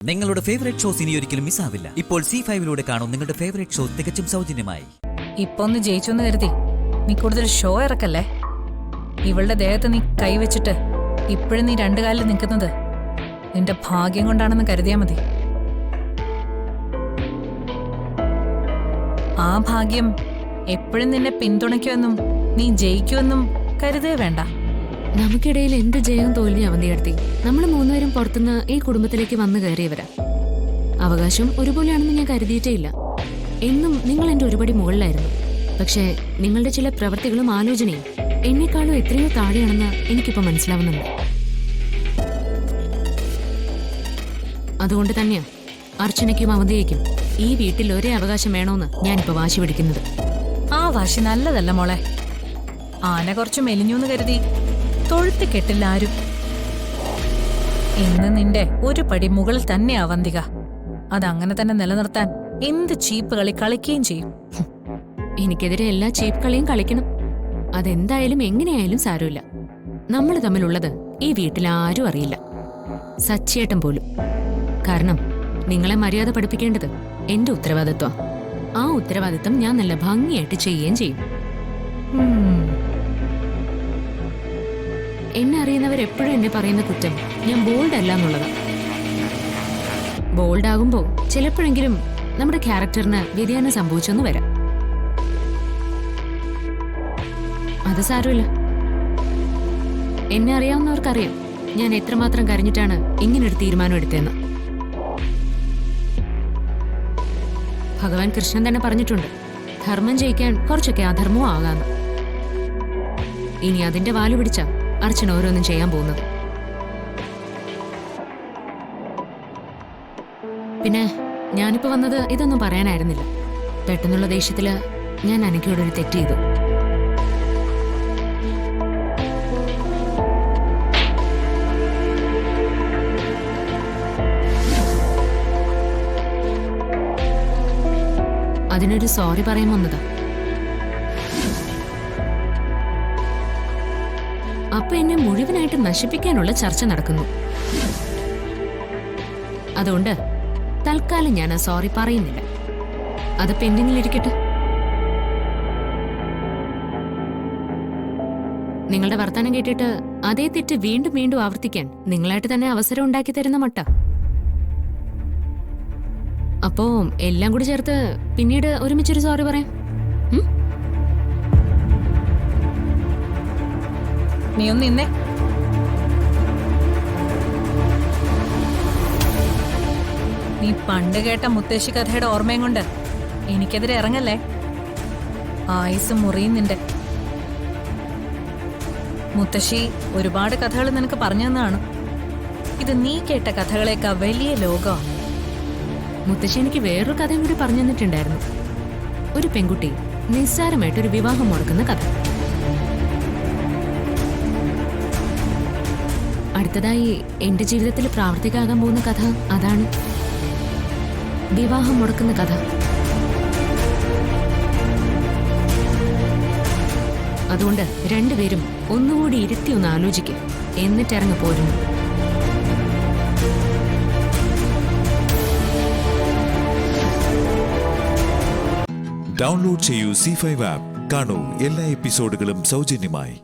നിങ്ങളുടെ favourite shows ഇനി ഒരിക്കലും മിസ്സാവില്ല. ഇപ്പോൾ C5 കാണും നിങ്ങളുടെ ഫേവറേറ്റ് ഷോ തികച്ചും സൗജന്യമായി. ഇപ്പൊ ഒന്ന് ജയിച്ചു എന്ന് കരുതി നീ കൂടുതൽ ഷോ ഇറക്കല്ലേ. ഇവളുടെ ദേഹത്ത് നീ കൈവച്ചിട്ട് ഇപ്പോഴും നീ രണ്ടു കാലിൽ നിൽക്കുന്നത് നിന്റെ ഭാഗ്യം കൊണ്ടാണെന്ന് കരുതിയാ മതി. ആ ഭാഗ്യം എപ്പോഴും നിന്നെ പിന്തുണയ്ക്കുമെന്നും നീ ജയിക്കുമെന്നും കരുതേ വേണ്ട. നമുക്കിടയിൽ എന്ത് ജയവും തോൽവി അവന്തിയെടുത്തി നമ്മൾ മൂന്നുപേരും പുറത്തുനിന്ന് ഈ കുടുംബത്തിലേക്ക് വന്നു കയറിയവരാ. അവകാശം ഒരുപോലെയാണെന്ന് ഞാൻ കരുതിയിട്ടേ ഇല്ല. എന്നും നിങ്ങൾ എന്റെ ഒരുപടി മുകളിലായിരുന്നു. പക്ഷേ നിങ്ങളുടെ ചില പ്രവൃത്തികളും ആലോചനയും എന്നെക്കാളും എത്രയോ താഴെയാണെന്ന് എനിക്കിപ്പോ മനസ്സിലാവുന്നുണ്ട്. അതുകൊണ്ട് തന്നെയാ അർച്ചനയ്ക്കും അവന്തിയേക്കും ഈ വീട്ടിൽ ഒരേ അവകാശം വേണോന്ന് ഞാനിപ്പോ വാശി പിടിക്കുന്നത്. ആ വാശി നല്ലതല്ല മോളെ. ആന കുറച്ച് മെലിഞ്ഞൂന്ന് കരുതി തൊഴുത്ത് കെട്ടില്ല ആരും. ഇന്ന് നിന്റെ ഒരു പടി മുകളിൽ തന്നെ അവന്തിക. അതങ്ങനെ തന്നെ നിലനിർത്താൻ എന്ത് ചീപ്പ് കളി കളിക്കുകയും ചെയ്യും. എനിക്കെതിരെ എല്ലാ ചീപ്പ് കളിയും കളിക്കണം. അതെന്തായാലും എങ്ങനെയായാലും സാരമില്ല. നമ്മൾ തമ്മിലുള്ളത് ഈ വീട്ടിൽ ആരും അറിയില്ല, സച്ചിയേട്ടൻ പോലും. കാരണം നിങ്ങളെ മര്യാദ പഠിപ്പിക്കേണ്ടത് എന്റെ ഉത്തരവാദിത്വം. ആ ഉത്തരവാദിത്വം ഞാൻ നല്ല ഭംഗിയായിട്ട് ചെയ്യുകയും ചെയ്യും. എന്നെ അറിയുന്നവരെപ്പോഴും എന്നെ പറയുന്ന കുറ്റം ഞാൻ ബോൾഡ് അല്ല എന്നുള്ളതാണ്. ബോൾഡ് ആകുമ്പോൾ ചിലപ്പോഴെങ്കിലും നമ്മുടെ ക്യാരക്ടറിന് വ്യതിയാനം സംഭവിച്ചെന്ന് വരാം. അത് സാരമില്ല. എന്നെ അറിയാവുന്നവർക്കറിയാം ഞാൻ എത്രമാത്രം കരഞ്ഞിട്ടാണ് ഇങ്ങനൊരു തീരുമാനം എടുത്തതെന്ന്. ഭഗവാൻ കൃഷ്ണൻ തന്നെ പറഞ്ഞിട്ടുണ്ട്, ധർമ്മം ജയിക്കാൻ കുറച്ചൊക്കെ അധർമ്മവും ആകാന്ന്. ഇനി അതിന്റെ വാല് പിടിച്ച അർച്ചന ഓരോന്നും ചെയ്യാൻ പോകുന്നത്. പിന്നെ ഞാനിപ്പോ വന്നത് ഇതൊന്നും പറയാനായിരുന്നില്ല. പെട്ടെന്നുള്ള ദേഷ്യത്തില് ഞാൻ അനക്കയോടൊരു തെറ്റ് ചെയ്തു. അതിനൊരു സോറി പറയാൻ വന്നതാ. അപ്പൊ എന്നെ മുഴുവനായിട്ട് നശിപ്പിക്കാനുള്ള ചർച്ച നടക്കുന്നു. അതുകൊണ്ട് തൽക്കാലം ഞാൻ ആ സോറി പറയുന്നില്ല. അത് പെൻഡിങ്ങിലിരിക്കട്ടെ. നിങ്ങളുടെ വർത്തമാനം കേട്ടിട്ട് അതേ തെറ്റ് വീണ്ടും വീണ്ടും ആവർത്തിക്കാൻ നിങ്ങളായിട്ട് തന്നെ അവസരം ഉണ്ടാക്കി തരുന്ന മട്ട. അപ്പോ എല്ലാം കൂടി ചേർത്ത് പിന്നീട് ഒരുമിച്ചൊരു സോറി പറയാം. നീ ഒന്ന് നിന്നേ. നീ പണ്ട് കേട്ട മുത്തശ്ശി കഥയുടെ ഓർമ്മയും കൊണ്ട് എനിക്കെതിരെ ഇറങ്ങല്ലേ. ആയുസ് മുറിയും നിന്റെ. മുത്തശ്ശി ഒരുപാട് കഥകൾ നിനക്ക് പറഞ്ഞു തന്നതാണ്. ഇത് നീ കേട്ട കഥകളേക്കാൾ വലിയ ലോകമാണ്. മുത്തശ്ശി എനിക്ക് വേറൊരു കഥയും കൂടി പറഞ്ഞു തന്നിട്ടുണ്ടായിരുന്നു. ഒരു പെൺകുട്ടി നിസ്സാരമായിട്ടൊരു വിവാഹം മുടക്കുന്ന കഥ. അടുത്തതായി എന്റെ ജീവിതത്തിൽ പ്രാവർത്തികമാകാൻ പോകുന്ന കഥ അതാണ്, വിവാഹം മുടക്കുന്ന കഥ. അതുകൊണ്ട് രണ്ടുപേരും ഒന്നുകൂടി ഇരുത്തി ഒന്ന് ആലോചിക്കുക, എന്നിട്ടിറങ്ങി പോരുന്നു. ഡൗൺലോഡ് ചെയ്യൂ C5 ആപ്പ്. കാണൂ എല്ലാ എപ്പിസോഡുകളും സൗജന്യമായി.